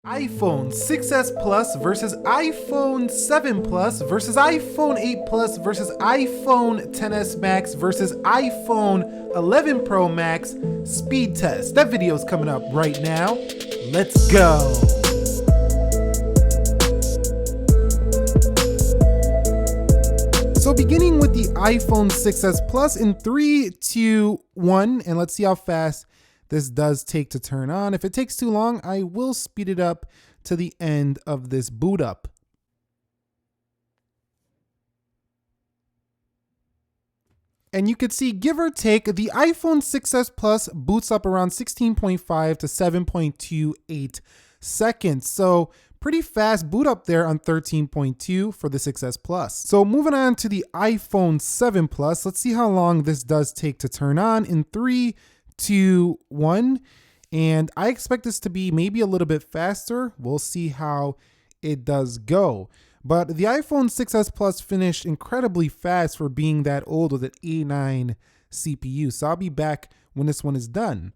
iPhone 6s Plus versus iPhone 7 Plus versus iPhone 8 Plus versus iPhone XS Max versus iPhone 11 Pro Max speed test. That video is coming up right now. Let's go. So beginning with the iPhone 6s Plus in 3, 2, 1, and let's see how fast this does take to turn on. If it takes too long, I will speed it up to the end of this boot up. And you could see, give or take, the iPhone 6s Plus boots up around 16.5 to 7.28 seconds. So pretty fast boot up there on 13.2 for the 6s Plus. So moving on to the iPhone 7 Plus, let's see how long this does take to turn on in 3, 2, 1, and I expect this to be maybe a little bit faster. We'll see how it does go. But the iPhone 6s Plus finished incredibly fast for being that old with an A9 CPU. So I'll be back when this one is done.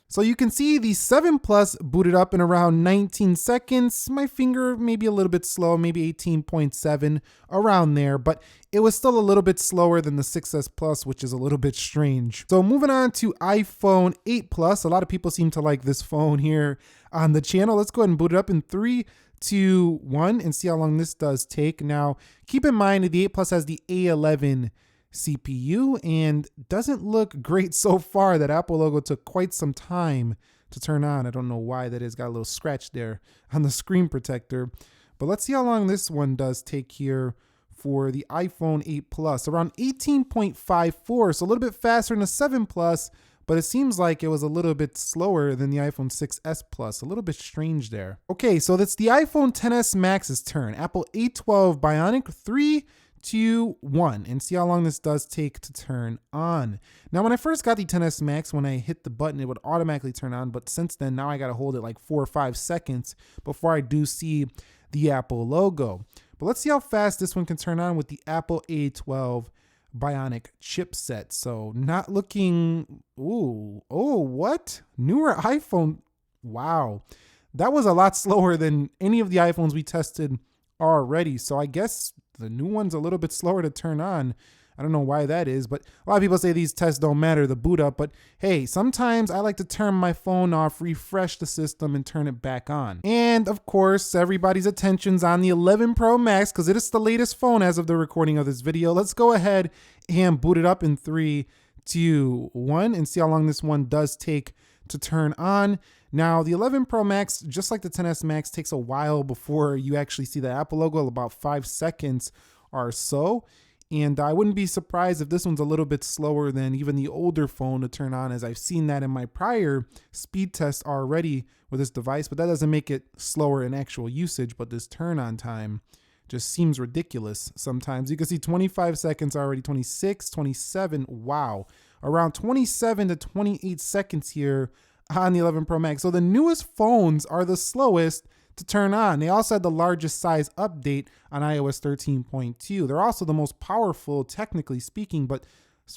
So you can see the 7 Plus booted up in around 19 seconds. My finger maybe a little bit slow, maybe 18.7 around there, but it was still a little bit slower than the 6s Plus, which is a little bit strange. So moving on to iPhone 8 Plus, a lot of people seem to like this phone here on the channel. Let's go ahead and boot it up in 3, 2, 1 and see how long this does take. Now, keep in mind that the 8 Plus has the A11 CPU and doesn't look great so far. That Apple logo took quite some time to turn on. I don't know why that is. Got a little scratch there on the screen protector. But let's see how long this one does take here for the iPhone 8 Plus. Around 18.54, so a little bit faster than the 7 Plus, but it seems like it was a little bit slower than the iPhone 6s Plus. A little bit strange there. Okay, so that's the iPhone XS Max's turn. Apple A12 Bionic 3, 2, 1, and see how long this does take to turn on. Now, when I first got the XS Max, when I hit the button, it would automatically turn on, but since then, now I gotta hold it like 4 or 5 seconds before I do see the Apple logo. But let's see how fast this one can turn on with the Apple A12 Bionic chipset. So not looking, what? Newer iPhone, wow. That was a lot slower than any of the iPhones we tested already. So I guess the new one's a little bit slower to turn on. I don't know why that is, but a lot of people say these tests don't matter, the boot up, but hey, sometimes I like to turn my phone off, refresh the system, and turn it back on. And of course, everybody's attention's on the 11 Pro Max because it is the latest phone as of the recording of this video. Let's go ahead and boot it up in 3, 2, 1 and see how long this one does take to turn on. Now, the 11 Pro Max, just like the XS Max, takes a while before you actually see the Apple logo, about 5 seconds or so. And I wouldn't be surprised if this one's a little bit slower than even the older phone to turn on, as I've seen that in my prior speed test already with this device, but that doesn't make it slower in actual usage. But this turn on time just seems ridiculous sometimes. You can see 25 seconds already, 26, 27, wow. Around 27 to 28 seconds here on the 11 Pro Max. So the newest phones are the slowest to turn on. They also had the largest size update on iOS 13.2. They're also the most powerful, technically speaking, but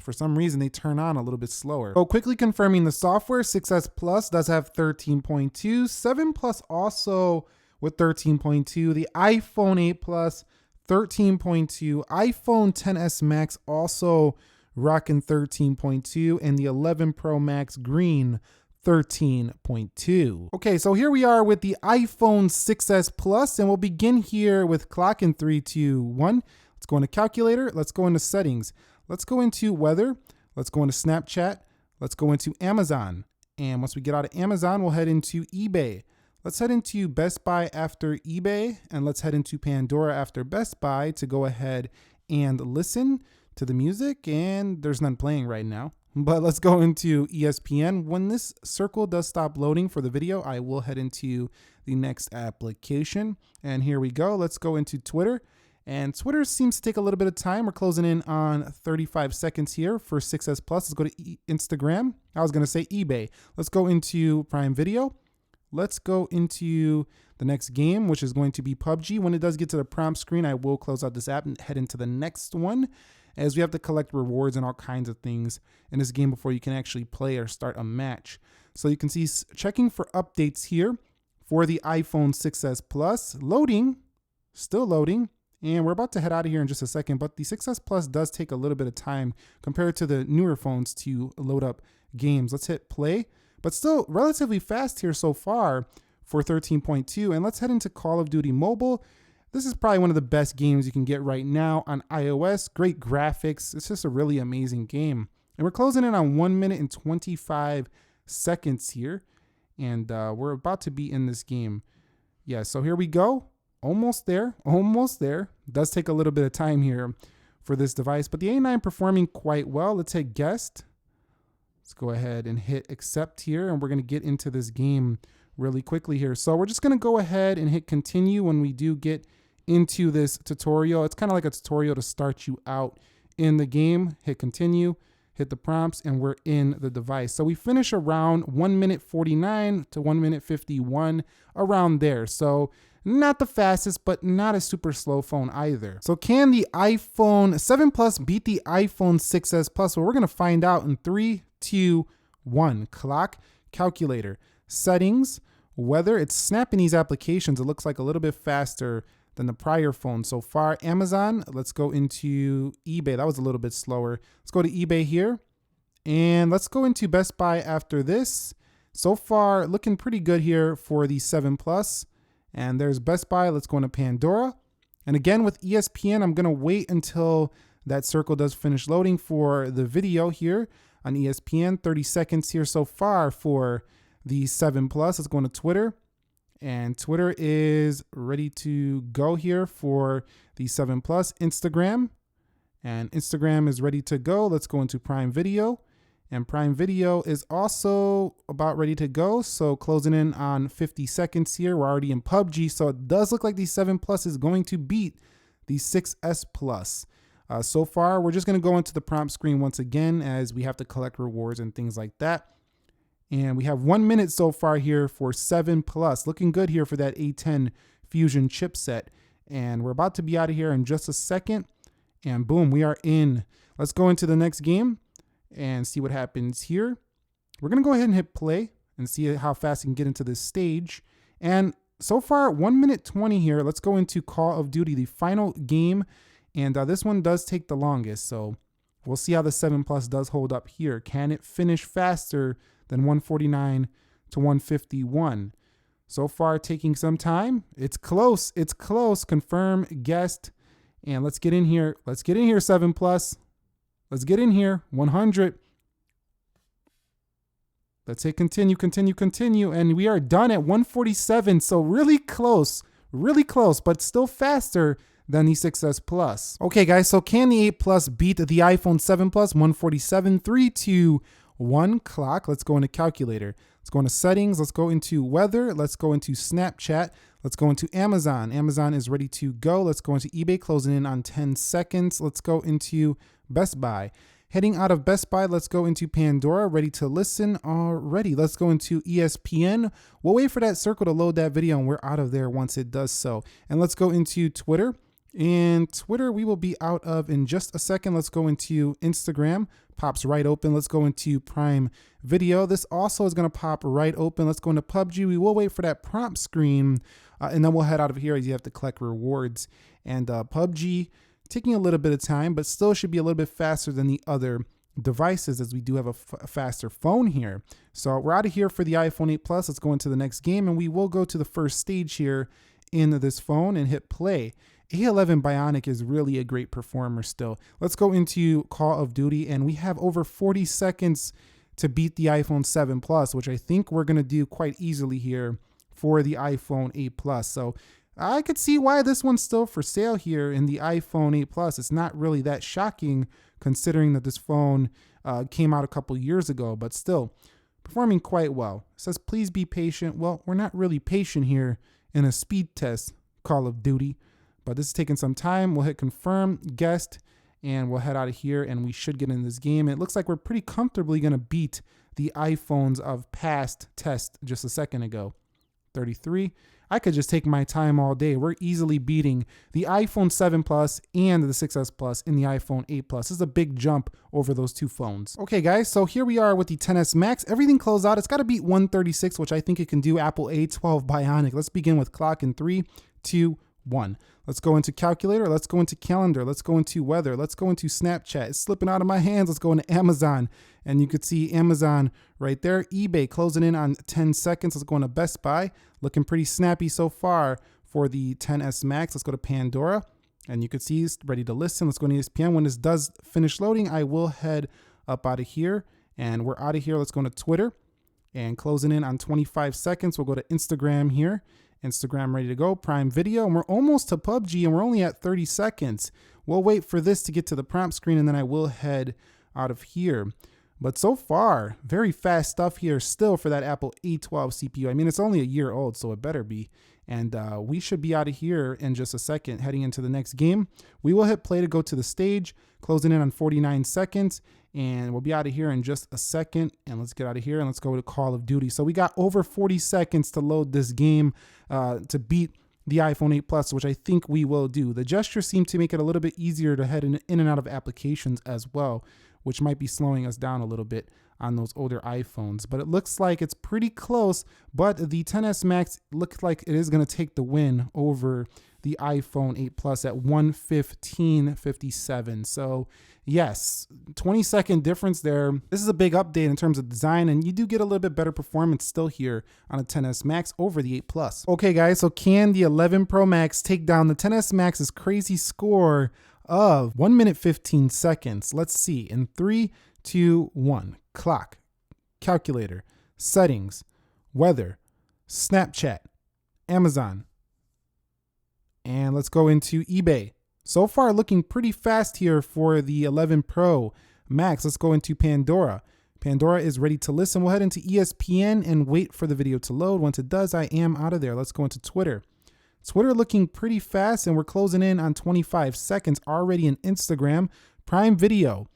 for some reason they turn on a little bit slower. So quickly confirming the software, 6s Plus does have 13.2, 7 Plus also with 13.2, the iPhone 8 Plus 13.2, iPhone XS Max also rocking 13.2, and the 11 Pro Max green 13.2. Okay, so here we are with the iPhone 6s Plus, and we'll begin here with clock in 3, 2, 1. Let's go into calculator. Let's go into settings. Let's go into weather. Let's go into Snapchat. Let's go into Amazon. And once we get out of Amazon, we'll head into eBay. Let's head into Best Buy after eBay, and let's head into Pandora after Best Buy to go ahead and listen to the music. And there's none playing right now. But let's go into ESPN. When this circle does stop loading for the video, I will head into the next application. And here we go. Let's go into Twitter. And Twitter seems to take a little bit of time. We're closing in on 35 seconds here for 6s Plus. Let's go to Instagram. I was going to say eBay. Let's go into Prime Video. Let's go into the next game, which is going to be PUBG. When it does get to the prompt screen, I will close out this app and head into the next one, as we have to collect rewards and all kinds of things in this game before you can actually play or start a match. So you can see checking for updates here for the iPhone 6s Plus. Loading, still loading. And we're about to head out of here in just a second, but the 6s Plus does take a little bit of time compared to the newer phones to load up games. Let's hit play, but still relatively fast here so far for 13.2. And let's head into Call of Duty Mobile. This is probably one of the best games you can get right now on iOS. Great graphics. It's just a really amazing game. And we're closing in on 1 minute and 25 seconds here. And we're about to be in this game. Yeah, so here we go. Almost there, almost there. It does take a little bit of time here for this device, but the A9 performing quite well. Let's hit guest. Let's go ahead and hit accept here, and we're going to get into this game really quickly here. So we're just going to go ahead and hit continue when we do get into this tutorial. It's kind of like a tutorial to start you out in the game. Hit continue, hit the prompts, and we're in the device. So we finish around 1 minute 49 to 1 minute 51, around there. So not the fastest, but not a super slow phone either. So can the iPhone 7 Plus beat the iPhone 6s Plus? Well, we're gonna find out in 3, 2, 1. Clock, calculator, settings, weather. It's snapping these applications. It looks like a little bit faster than the prior phone so far. Amazon, let's go into eBay. That was a little bit slower. Let's go to eBay here. And let's go into Best Buy after this. So far, looking pretty good here for the 7 Plus. And there's Best Buy. Let's go into Pandora. And again, with ESPN, I'm going to wait until that circle does finish loading for the video here on ESPN. 30 seconds here so far for the 7 Plus. Let's go into Twitter. And Twitter is ready to go here for the 7 Plus. Instagram. And Instagram is ready to go. Let's go into Prime Video. And Prime Video is also about ready to go. So closing in on 50 seconds here. We're already in PUBG. So it does look like the 7 Plus is going to beat the 6S Plus. So far, we're just going to go into the prompt screen once again as we have to collect rewards and things like that. And we have 1 minute so far here for 7 Plus. Looking good here for that A10 Fusion chipset. And we're about to be out of here in just a second. And boom, we are in. Let's go into the next game and see what happens here. We're going to go ahead and hit play and see how fast we can get into this stage. And so far, 1 minute 20 here. Let's go into Call of Duty, the final game. And this one does take the longest. So we'll see how the 7 Plus does hold up here. Can it finish faster than 149 to 151? So far, taking some time. It's close. It's close. Confirm, guest. And let's get in here. Let's get in here, 7 Plus. Let's get in here, 100. Let's hit continue, continue, continue. And we are done at 147. So really close, but still faster than the 6S Plus. Okay, guys, so can the 8 Plus beat the iPhone 7 Plus? 147, 3, 2, 1, clock. Let's go into calculator. Let's go into settings. Let's go into weather. Let's go into Snapchat. Let's go into Amazon. Amazon is ready to go. Let's go into eBay, closing in on 10 seconds. Let's go into Best Buy. Heading out of Best Buy, let's go into Pandora, ready to listen already. Let's go into ESPN. We'll wait for that circle to load that video and we're out of there once it does so. And let's go into Twitter. And Twitter, we will be out of in just a second. Let's go into Instagram. Pops right open. Let's go into Prime Video. This also is going to pop right open. Let's go into PUBG. We will wait for that prompt screen and then we'll head out of here as you have to collect rewards. And PUBG, taking a little bit of time, but still should be a little bit faster than the other devices as we do have a faster phone here. So we're out of here for the iPhone 8 Plus. Let's go into the next game and we will go to the first stage here in this phone and hit play. A11 Bionic is really a great performer still. Let's go into Call of Duty and we have over 40 seconds to beat the iPhone 7 Plus, which I think we're going to do quite easily here for the iPhone 8 Plus. So I could see why this one's still for sale here in the iPhone 8 Plus. It's not really that shocking considering that this phone came out a couple years ago, but still performing quite well. It says, please be patient. Well, we're not really patient here in a speed test Call of Duty, but this is taking some time. We'll hit confirm, guest, and we'll head out of here and we should get in this game. It looks like we're pretty comfortably going to beat the iPhones of past tests just a second ago. 33. I could just take my time all day. We're easily beating the iPhone 7 Plus and the 6S Plus in the iPhone 8 Plus. This is a big jump over those two phones. Okay, guys, so here we are with the XS Max. Everything closed out. It's got to beat 136, which I think it can do. Apple A12 Bionic. Let's begin with clock in 3, 2, 1. Let's go into calculator. Let's go into calendar. Let's go into weather. Let's go into Snapchat. It's slipping out of my hands. Let's go into Amazon. And you could see Amazon right there. eBay closing in on 10 seconds. Let's go into Best Buy. Looking pretty snappy so far for the XS Max. Let's go to Pandora. And you could see it's ready to listen. Let's go to ESPN. When this does finish loading, I will head up out of here. And we're out of here. Let's go to Twitter. And closing in on 25 seconds. We'll go to Instagram here. Instagram ready to go. Prime Video. And we're almost to PUBG and we're only at 30 seconds. We'll wait for this to get to the prompt screen and then I will head out of here. But so far, very fast stuff here still for that Apple A12 CPU. I mean, it's only a year old, so it better be. And we should be out of here in just a second, heading into the next game. We will hit play to go to the stage, closing in on 49 seconds. And we'll be out of here in just a second. And let's get out of here and let's go to Call of Duty. So we got over 40 seconds to load this game to beat the iPhone 8 Plus, which I think we will do. The gestures seem to make it a little bit easier to head in and out of applications as well, which might be slowing us down a little bit on those older iPhones. But it looks like it's pretty close, but the XS Max looks like it is going to take the win over the iPhone 8 Plus at 115.57. So yes, 20-second difference there. This is a big update in terms of design, and you do get a little bit better performance still here on a XS Max over the 8 Plus. Okay, guys, so can the 11 Pro Max take down the XS Max's crazy score of 1 minute 15 seconds? Let's see. In 3, 2, 1. Clock, calculator, settings, weather, Snapchat, Amazon, and let's go into eBay. So far looking pretty fast here for the 11 Pro Max. Let's go into Pandora. Pandora is ready to listen. We'll head into ESPN and wait for the video to load. Once it does, I am out of there. Let's go into Twitter. Twitter looking pretty fast, and we're closing in on 25 seconds already in Instagram. Prime Video.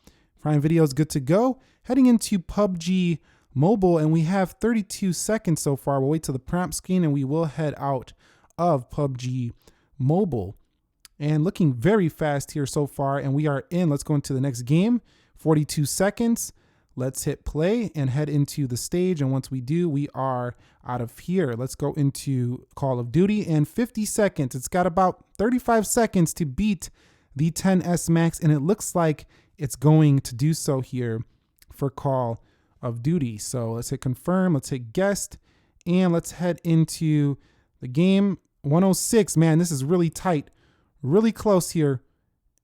Prime Video is good to go. Heading into PUBG Mobile, and we have 32 seconds so far. We'll wait till the prompt screen, and we will head out of PUBG Mobile. And looking very fast here so far, and we are in. Let's go into the next game. 42 seconds. Let's hit play and head into the stage. And once we do, we are out of here. Let's go into Call of Duty and 50 seconds. It's got about 35 seconds to beat the XS Max, and it looks like it's going to do so here for Call of Duty. So let's hit confirm. Let's hit guest, and let's head into the game. 106. Man, this is really tight, really close here.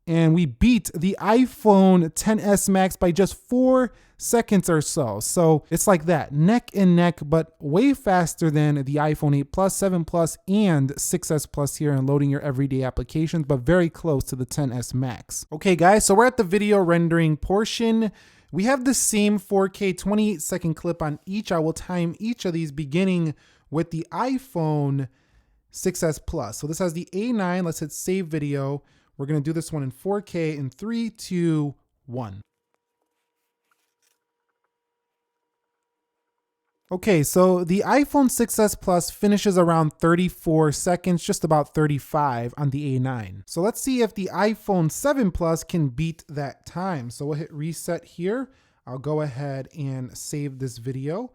And we beat the iPhone XS Max by just 4 seconds or so. So it's like that, neck and neck, but way faster than the iPhone 8 Plus, 7 Plus, and 6S Plus here and loading your everyday applications, but very close to the XS Max. Okay, guys, so we're at the video rendering portion. We have the same 4K 28-second clip on each. I will time each of these beginning with the iPhone 6S Plus. So this has the A9. Let's hit save video. We're going to do this one in 4K in 3, 2, 1. Okay, so the iPhone 6S Plus finishes around 34 seconds, just about 35 on the A9. So let's see if the iPhone 7 Plus can beat that time. So we'll hit reset here. I'll go ahead and save this video,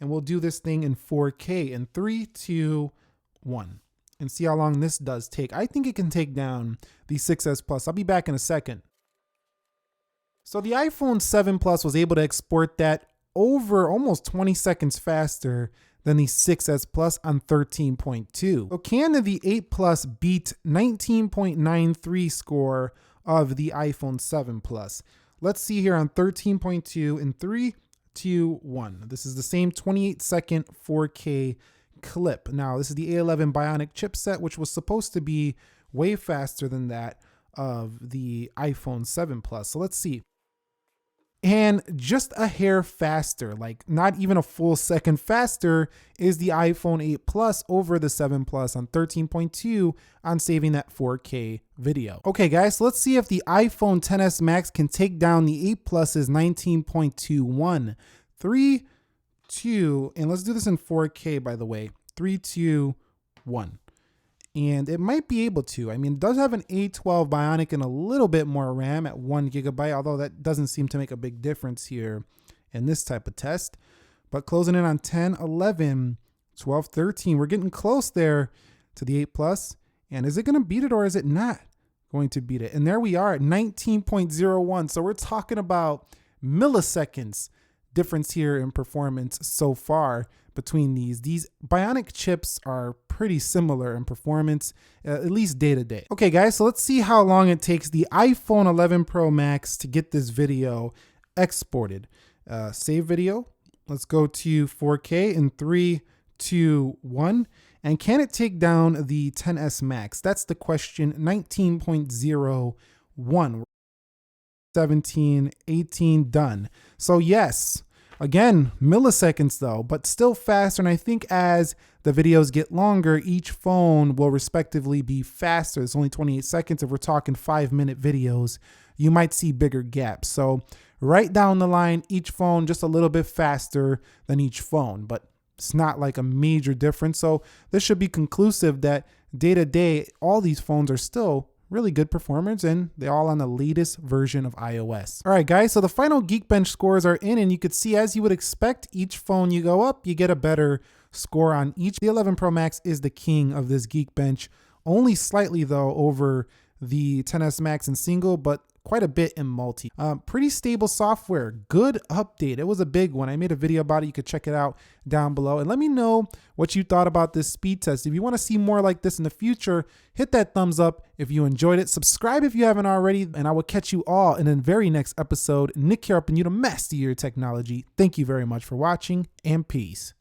and we'll do this thing in 4K in 3, 2, 1. And see how long this does take. I think it can take down the 6S Plus. I'll be back in a second. So the iPhone 7 Plus was able to export that over almost 20 seconds faster than the 6S Plus on 13.2. So can the 8 Plus beat 19.93 score of the iPhone 7 Plus? Let's see here on 13.2 in 3, 2, 1. This is the same 28-second 4K clip. Now, this is the A11 Bionic chipset, which was supposed to be way faster than that of the iPhone 7 Plus. So let's see. And just a hair faster, like not even a full second faster, is the iPhone 8 Plus over the 7 Plus on 13.2 on saving that 4K video. Okay, guys, so let's see if the iPhone XS Max can take down the 8 Plus's 19.21. 3, 2, and let's do this in 4K, by the way. 3, 2, 1. And it might be able to. I mean, it does have an A12 Bionic and a little bit more RAM at 1 gigabyte, although that doesn't seem to make a big difference here in this type of test. But closing in on 10, 11, 12, 13. We're getting close there to the 8 Plus. And is it going to beat it or is it not going to beat it? And there we are at 19.01. So we're talking about milliseconds difference here in performance so far between these. These Bionic chips are pretty similar in performance, at least day to day. Okay guys, so let's see how long it takes the iPhone 11 Pro Max to get this video exported. Save video. Let's go to 4K in 3, 2, 1. And can it take down the XS Max? That's the question. 19.01. 17, 18, done. So yes, again, milliseconds though, but still faster. And I think as the videos get longer, each phone will respectively be faster. It's only 28 seconds. If we're talking 5-minute videos, you might see bigger gaps. So right down the line, each phone just a little bit faster than each phone, but it's not like a major difference. So this should be conclusive that day to day, all these phones are still really good performance, and they're all on the latest version of iOS. All right, guys, so the final Geekbench scores are in, and you could see, as you would expect, each phone you go up, you get a better score on each. The 11 Pro Max is the king of this Geekbench, only slightly, though, over the XS Max in single, but quite a bit in multi. Pretty stable software, good update. It was a big one. I made a video about it. You could check it out down below. And let me know what you thought about this speed test. If you want to see more like this in the future, hit that thumbs up if you enjoyed it. Subscribe if you haven't already, and I will catch you all in the very next episode. Nick here, helping you to master your technology. Thank you very much for watching, and peace.